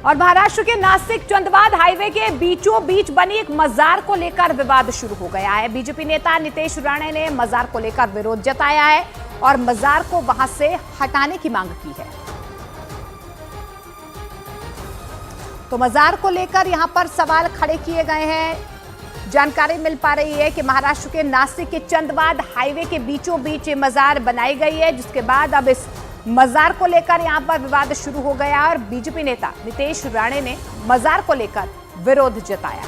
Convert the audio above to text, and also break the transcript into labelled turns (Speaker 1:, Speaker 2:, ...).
Speaker 1: और महाराष्ट्र के नासिक चंदवाद हाईवे के बीचों बीच बनी एक मजार को लेकर विवाद शुरू हो गया है। बीजेपी नेता नितेश राणे ने मजार को लेकर विरोध जताया है और मजार को वहां से हटाने की मांग की है। तो मजार को लेकर यहां पर सवाल खड़े किए गए हैं। जानकारी मिल पा रही है कि महाराष्ट्र के नासिक के चंदवाद हाईवे के बीचों बीच ये मजार बनाई गई है, जिसके बाद अब इस मजार को लेकर यहां पर विवाद शुरू हो गया और बीजेपी नेता नितेश राणे ने मजार को लेकर विरोध जताया।